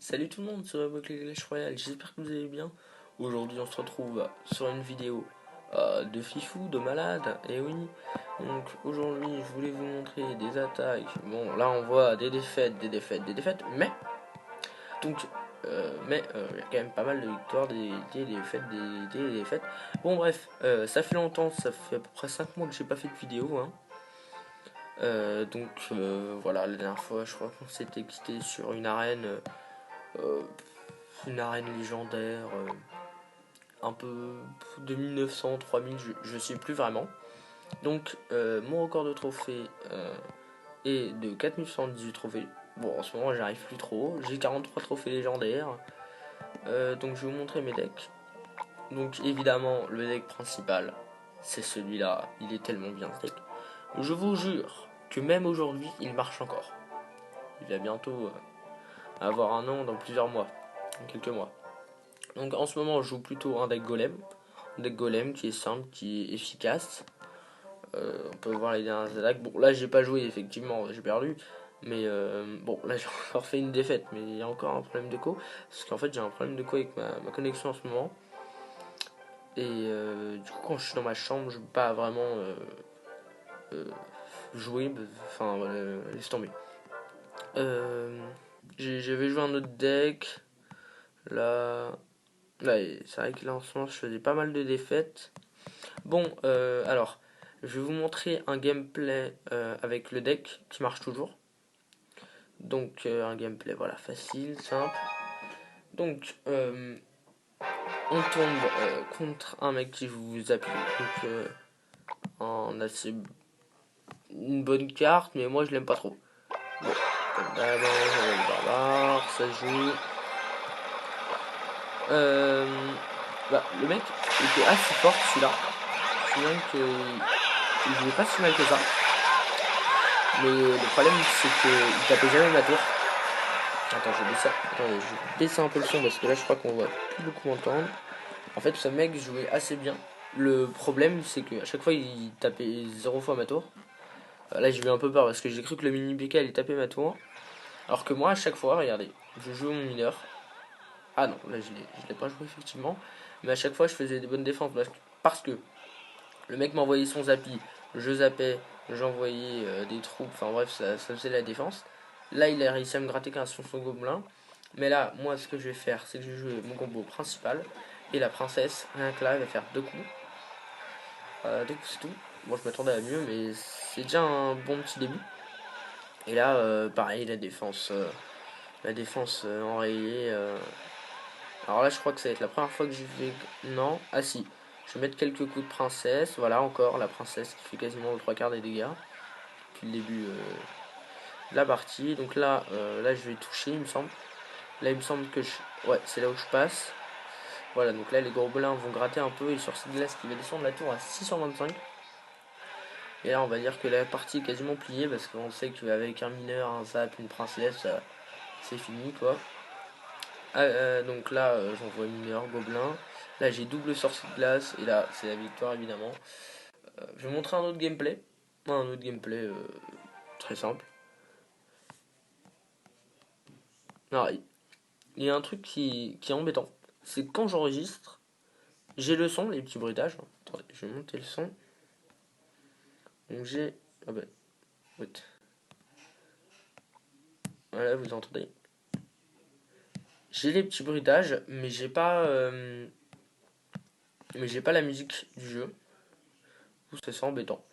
Salut tout le monde, c'est Revo Clash Royale, j'espère que vous allez bien. Aujourd'hui on se retrouve sur une vidéo de fifou, de malade, et oui. Donc aujourd'hui je voulais vous montrer des attaques. Bon là on voit des défaites, mais donc il y a quand même pas mal de victoires, des défaites, des défaites. Bon bref, ça fait longtemps, ça fait à peu près 5 mois que j'ai pas fait de vidéo, hein. Voilà, la dernière fois je crois qu'on s'était quitté sur euh, une arène légendaire, un peu de 1900, 3000, je sais plus vraiment. Donc mon record de trophées est de 4118 trophées. Bon, en ce moment j'arrive plus trop. J'ai 43 trophées légendaires. Donc je vais vous montrer mes decks. Donc évidemment le deck principal, c'est celui-là. Il est tellement bien ce deck. Je vous jure que même aujourd'hui il marche encore. Il va bientôt avoir un an dans plusieurs mois, dans quelques mois. Donc en ce moment je joue plutôt un deck golem. Un deck golem qui est simple, qui est efficace. On peut voir les dernières attaques. Bon là j'ai pas joué effectivement, j'ai perdu. Mais bon là j'ai encore fait une défaite. Mais il y a encore un problème de co. Parce qu'en fait j'ai un problème de co avec ma connexion en ce moment. Et du coup quand je suis dans ma chambre je peux pas vraiment euh, jouer. Enfin laisse tomber. Euh, J'avais joué un autre deck. Là, là c'est vrai que là en ce moment je faisais pas mal de défaites. Bon, alors, je vais vous montrer un gameplay avec le deck qui marche toujours. Donc, un gameplay, voilà, facile, simple. Donc, on tombe contre un mec qui vous appuie. Donc, en assez une bonne carte, mais moi je l'aime pas trop. Bon, comme d'hab, j'avais le barbare, ça joue. Euh, le mec était assez fort celui-là. Je me souviens qu'il jouait pas si mal que ça. Mais le problème c'est qu'il tapait jamais ma tour. Attends, je vais baisser un peu le son parce que là je crois qu'on va plus beaucoup m'entendre. En fait, ce mec jouait assez bien. Le problème c'est qu'à chaque fois il tapait 0 fois ma tour. Là j'ai eu un peu peur parce que j'ai cru que le mini PK allait taper ma tour. Alors que moi à chaque fois, regardez, je jouais mon mineur. Ah non, là je l'ai pas joué effectivement. Mais à chaque fois je faisais des bonnes défenses parce que le mec m'envoyait son zappi, je zappais, j'envoyais des troupes, enfin bref, ça faisait la défense. Là, il a réussi à me gratter qu'un son gobelin. Mais là, moi, ce que je vais faire, c'est que je vais jouer mon combo principal. Et la princesse, rien que là, elle va faire deux coups, c'est tout. Bon, je m'attendais à mieux, mais c'est déjà un bon petit début. Et là, pareil, la défense enrayée. Alors là, je crois que ça va être la première fois que j'y vais. Non, ah si. Je vais mettre quelques coups de princesse. Voilà, encore la princesse qui fait quasiment le trois quarts des dégâts depuis le début de la partie. Donc là, je vais toucher, il me semble. Là, il me semble que ouais, c'est là où je passe. Voilà, donc là, les gobelins vont gratter un peu. Et sur cette glace qui va descendre la tour à 625. Et là, on va dire que la partie est quasiment pliée parce qu'on sait qu'avec un mineur, un zap, une princesse, c'est fini quoi. Donc là, j'envoie mineur, gobelin. Là, j'ai double sortie de glace. Et là, c'est la victoire évidemment. Je vais montrer un autre gameplay. Un autre gameplay très simple. Alors, il y a un truc qui est embêtant. C'est que quand j'enregistre, j'ai le son, les petits bruitages. Attendez, je vais monter le son. Donc j'ai. Ah bah, wait. Voilà, vous entendez. J'ai les petits bruitages, mais j'ai pas la musique du jeu. C'est embêtant.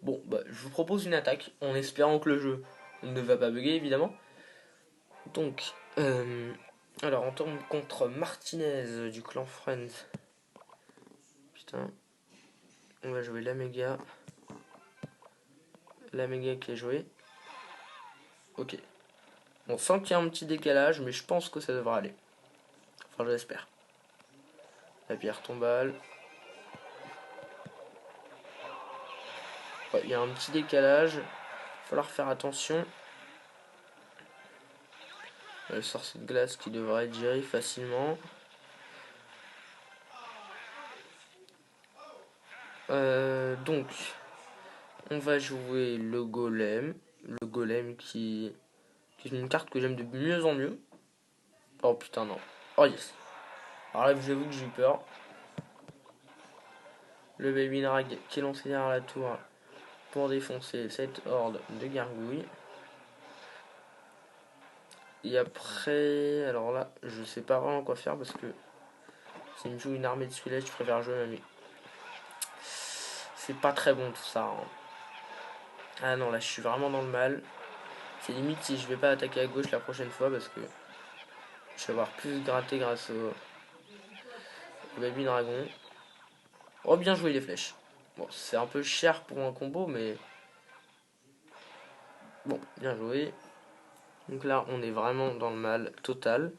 Bon, bah, je vous propose une attaque en espérant que le jeu ne va pas bugger évidemment. Donc, alors on tombe contre Martinez du clan Friends. Putain, on va jouer la méga. La méga qui est jouée. Ok. On sent qu'il y a un petit décalage, mais je pense que ça devra aller. Enfin, j'espère. La pierre tombale. Ouais, il y a un petit décalage. Il va falloir faire attention. Elle sort cette glace qui devrait être gérée facilement. Donc, on va jouer le golem. Le golem qui est une carte que j'aime de mieux en mieux. Oh putain, non. Oh yes. Alors là, j'avoue que j'ai eu peur. Le Baby Drag qui est lancé derrière la tour pour défoncer cette horde de gargouilles. Et après, alors là, je sais pas vraiment quoi faire parce que si me joue une armée de squelettes, je préfère jouer ma nuit. C'est pas très bon tout ça. Hein. Ah non, là, je suis vraiment dans le mal. C'est limite si je vais pas attaquer à gauche la prochaine fois parce que je vais avoir plus gratté grâce au Baby Dragon. Oh, bien joué les flèches. Bon, c'est un peu cher pour un combo, mais bon, bien joué. Donc là, on est vraiment dans le mal total.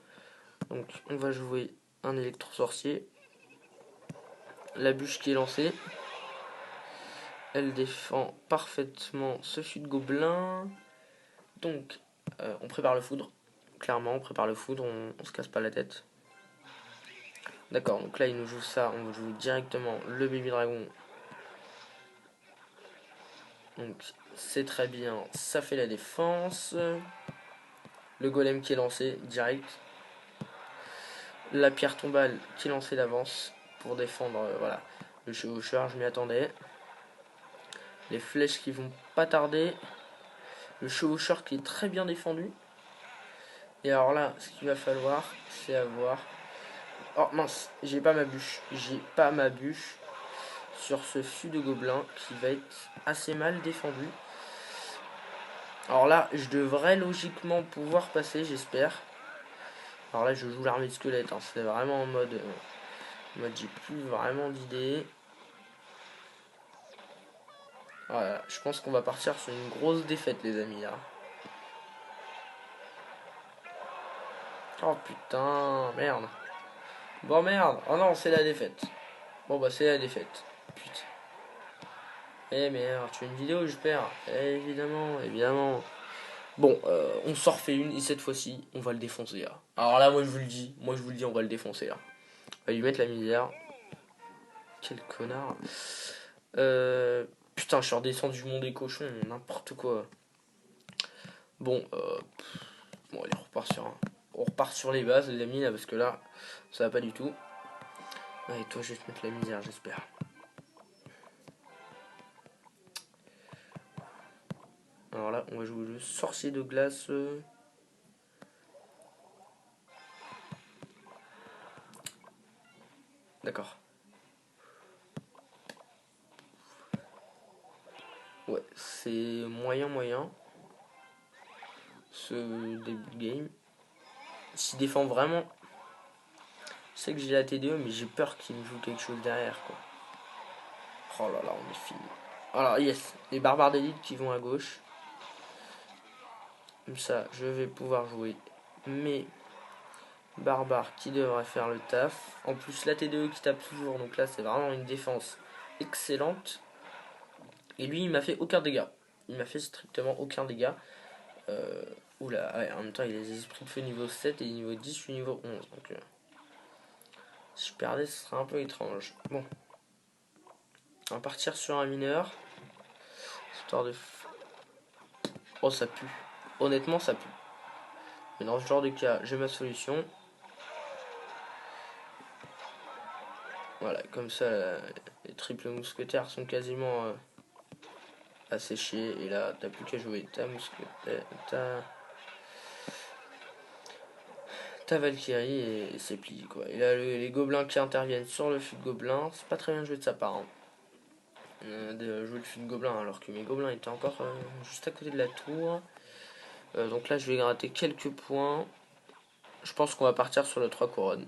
Donc, on va jouer un électro-sorcier. La bûche qui est lancée. Elle défend parfaitement ce fût de gobelin. Donc, on prépare le foudre. Clairement, on prépare le foudre, on se casse pas la tête. D'accord, donc là, il nous joue ça. On joue directement le Baby Dragon. Donc, c'est très bien. Ça fait la défense. Le golem qui est lancé, direct. La pierre tombale qui est lancée d'avance pour défendre voilà, le chevaucheur, je m'y attendais. Les flèches qui vont pas tarder. Le chevaucheur qui est très bien défendu. Et alors là, ce qu'il va falloir, c'est avoir... Oh mince, j'ai pas ma bûche. J'ai pas ma bûche sur ce fût de gobelin qui va être assez mal défendu. Alors là, je devrais logiquement pouvoir passer, j'espère. Alors là, je joue l'armée de squelettes. Hein. C'est vraiment en mode j'ai plus vraiment d'idées. Voilà, je pense qu'on va partir sur une grosse défaite, les amis. Là. Oh putain, merde. Bon merde, oh non, c'est la défaite. Bon bah c'est la défaite. Putain. Eh merde, tu fais une vidéo, j'espère. Évidemment, évidemment. Bon, on s'en refait une et cette fois-ci, on va le défoncer là. Alors là, moi je vous le dis, on va le défoncer là. On va lui mettre la misère. Quel connard. Putain, je suis redescendu du monde des cochons, n'importe quoi. Bon, bon, allez, on repart sur les bases, les amis, là, parce que là, ça va pas du tout. Allez, toi, je vais te mettre la misère, j'espère. Alors là, on va jouer le sorcier de glace. D'accord. Ouais, c'est moyen. Ce début de game. S'il défend vraiment. Je sais que j'ai la TDE, mais j'ai peur qu'il me joue quelque chose derrière, quoi. Oh là là, on est fini. Alors, yes, les barbares d'élite qui vont à gauche. Comme ça, je vais pouvoir jouer mes barbares qui devraient faire le taf. En plus, la TDE qui tape toujours, donc là, c'est vraiment une défense excellente. Et lui, il m'a fait aucun dégât. Il m'a fait strictement aucun dégât. Oula, ouais, en même temps, il a des esprits de feu niveau 7 et niveau 10, je suis niveau 11. Donc, si je perdais, ce serait un peu étrange. Bon. On va partir sur un mineur. Histoire de... Oh, ça pue. Honnêtement, ça pue. Mais dans ce genre de cas, j'ai ma solution. Voilà, comme ça, les triples mousquetaires sont quasiment asséchés. Et là, t'as plus qu'à jouer ta mousquetaire, ta Valkyrie et c'est plié quoi. Et là, les gobelins qui interviennent sur le fût de gobelin, c'est pas très bien joué de sa part. Hein. De jouer le fût de gobelin alors que mes gobelins étaient encore juste à côté de la tour. Donc là, je vais gratter quelques points. Je pense qu'on va partir sur le 3 couronnes.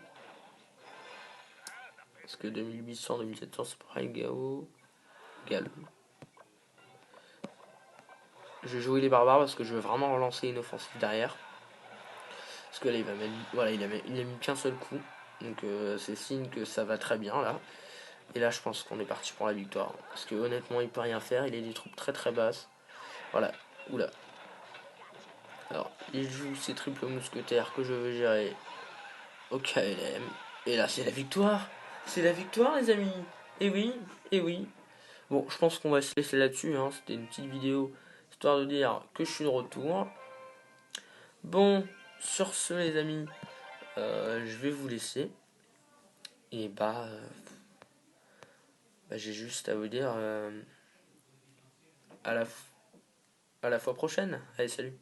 Parce que 2800, 2700, c'est pareil, Gao. Gal. Je vais jouer les barbares parce que je veux vraiment relancer une offensive derrière. Parce que là, il va mettre, voilà, il a mis qu'un seul coup. Donc c'est signe que ça va très bien là. Et là, je pense qu'on est parti pour la victoire. Parce que honnêtement, il peut rien faire. Il a des troupes très très basses. Voilà. Oula. Alors, il joue ses triples mousquetaires que je veux gérer au KLM. Et là, c'est la victoire. C'est la victoire, les amis. Et oui, et oui. Bon, je pense qu'on va se laisser là-dessus. Hein. C'était une petite vidéo histoire de dire que je suis de retour. Bon, sur ce, les amis, je vais vous laisser. Et j'ai juste à vous dire à la fois prochaine. Allez, salut.